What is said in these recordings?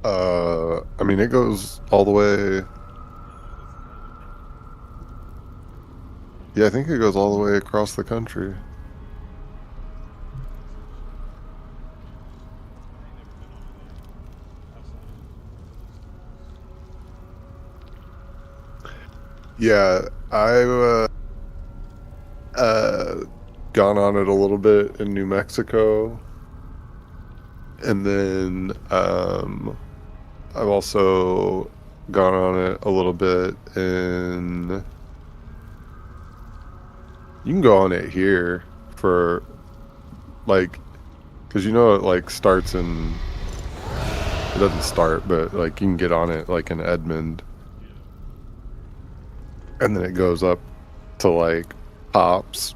I mean, it goes all the way. Yeah, I think it goes all the way across the country. Yeah, uh gone on it a little bit in New Mexico, and then I've also gone on it a little bit in. You can go on it here for like, because it like starts in. It doesn't start, but like you can get on it like in Edmond, and then it goes up to like Pops.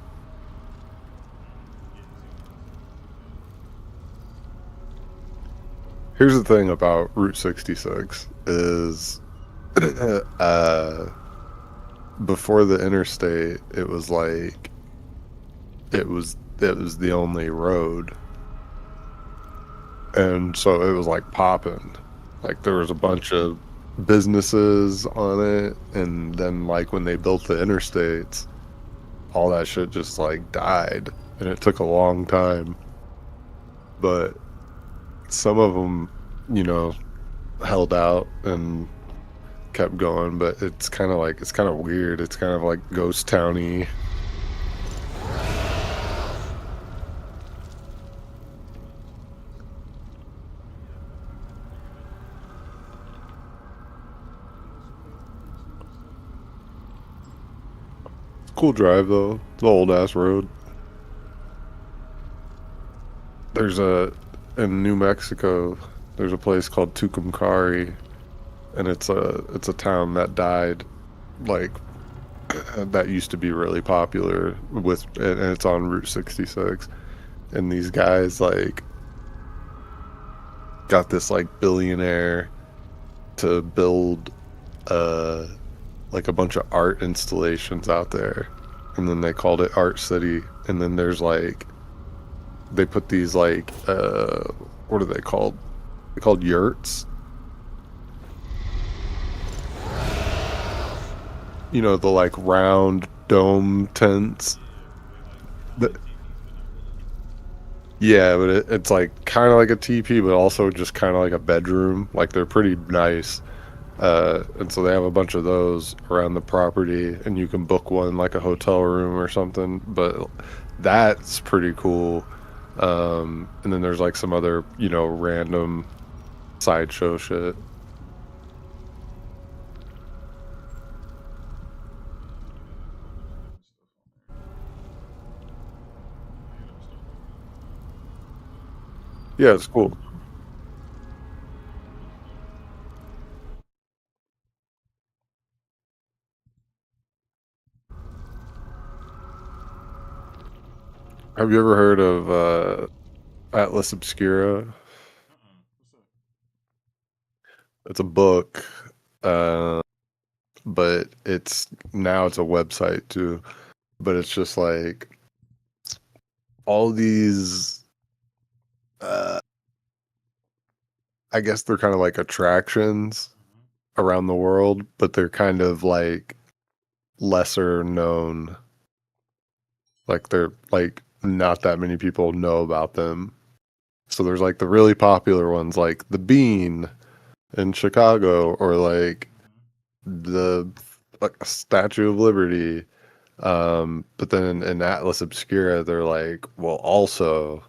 Here's the thing about Route 66 is uh before the interstate, it was like it was the only road, and so it was like popping. Like there was a bunch of businesses on it, and then like when they built the interstates, all that shit just like died, and it took a long time. But some of them, you know, held out and kept going. But it's kind of weird. It's kind of like ghost towny. Cool drive though. It's an old ass road. There's a in New Mexico. There's a place called Tucumcari, and it's a town that died. Like that used to be really popular and it's on Route 66. And these guys like got this like billionaire to build uh like a bunch of art installations out there, and then they called it Art City. And then there's like they put these like what are they called? They're called yurts. The like round dome tents. The, yeah, but it's like kind of like a teepee, but also just kind of like a bedroom. Like they're pretty nice. And so they have a bunch of those around the property, and you can book one like a hotel room or something. But that's pretty cool. And then there's like some other, random sideshow shit. Yeah, it's cool. Have you ever heard of Atlas Obscura? It's a book, uh, but it's a website too. But it's just like all these. Uh, I guess they're kind of like attractions around the world, but they're kind of like lesser known. Like they're like not that many people know about them. So there's like the really popular ones like the Bean in Chicago, or like the like Statue of Liberty. But then in Atlas Obscura, they're like, well, also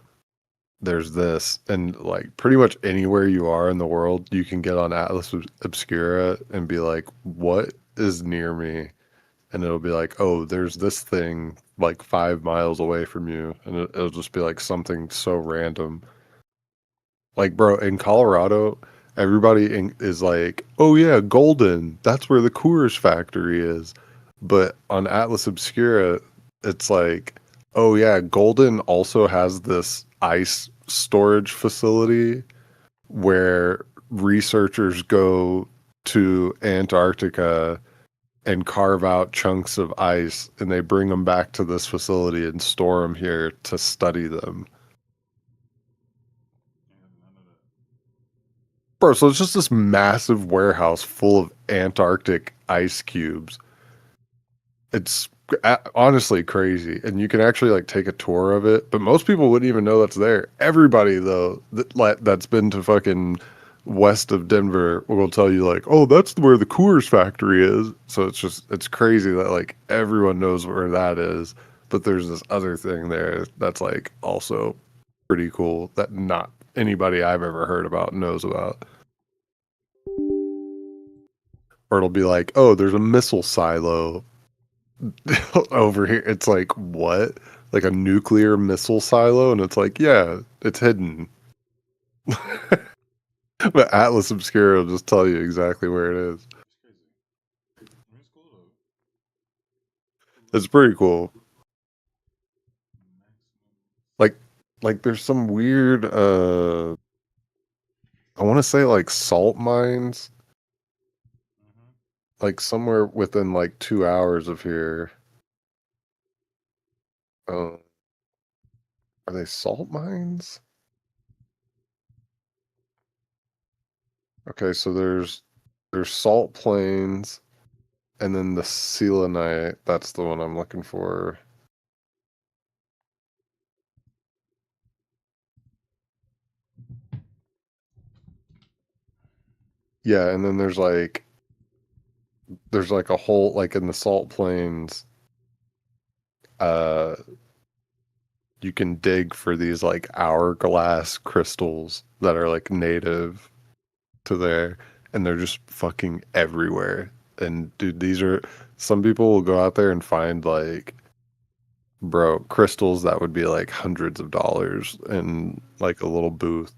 there's this, and like pretty much anywhere you are in the world, you can get on Atlas Obscura and be like, what is near me? And it'll be like, oh, there's this thing like 5 miles away from you, and it'll just be like something so random. Like, bro, in Colorado, is like, oh yeah, Golden, that's where the Coors factory is. But on Atlas Obscura, it's like, oh yeah, Golden also has this ice storage facility where researchers go to Antarctica and carve out chunks of ice, and they bring them back to this facility and store them here to study them. Bro, so it's just this massive warehouse full of Antarctic ice cubes. It's honestly crazy, and you can actually like take a tour of it, but most people wouldn't even know that's there. Everybody though that's been to fucking west of Denver will tell you like, "Oh, that's where the Coors factory is." So it's crazy that like everyone knows where that is, but there's this other thing there that's like also pretty cool that not anybody I've ever heard about knows about. Or it'll be like, "Oh, there's a missile silo over here." It's like, what? Like a nuclear missile silo? And it's like, yeah, it's hidden. But Atlas Obscura will just tell you exactly where it is. It's pretty cool. Like like there's some weird I want to say like salt mines like somewhere within like 2 hours of here. Uh, are they salt mines? Okay, so there's salt plains and then the selenite, that's the one I'm looking for. Yeah, and then there's like a whole like in the salt plains, uh you can dig for these like hourglass crystals that are like native to there, and they're just fucking everywhere. And dude, these are some people will go out there and find like, bro, crystals that would be like hundreds of dollars in like a little booth.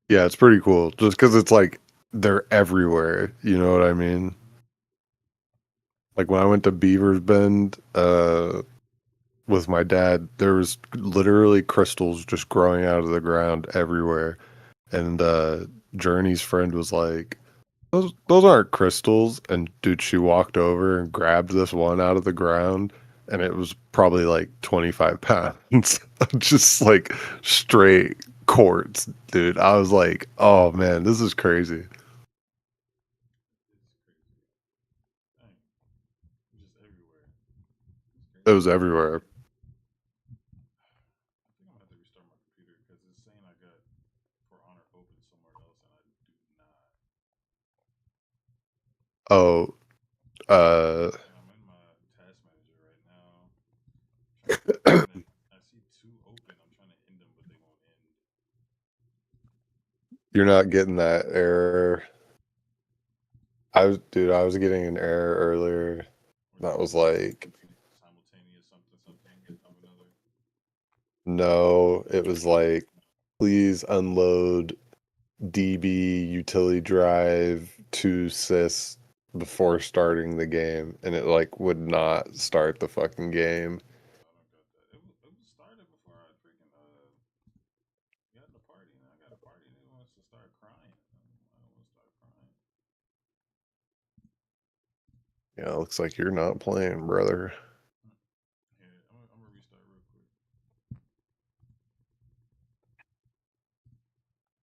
Yeah, it's pretty cool just because it's like they're everywhere. You know what I mean? Like when I went to Beaver's Bend, with my dad, there was literally crystals just growing out of the ground everywhere. And Journey's friend was like, those aren't crystals. And dude, she walked over and grabbed this one out of the ground, and it was probably like 25 pounds. Just like straight quartz, dude. I was like, oh man, this is crazy. It was everywhere. Oh, uh, you're not getting that error. I was getting an error earlier that was like, no, it was like, please unload DB utility drive to sys before starting the game, and it like would not start the fucking game. Yeah, looks like you're not playing, brother.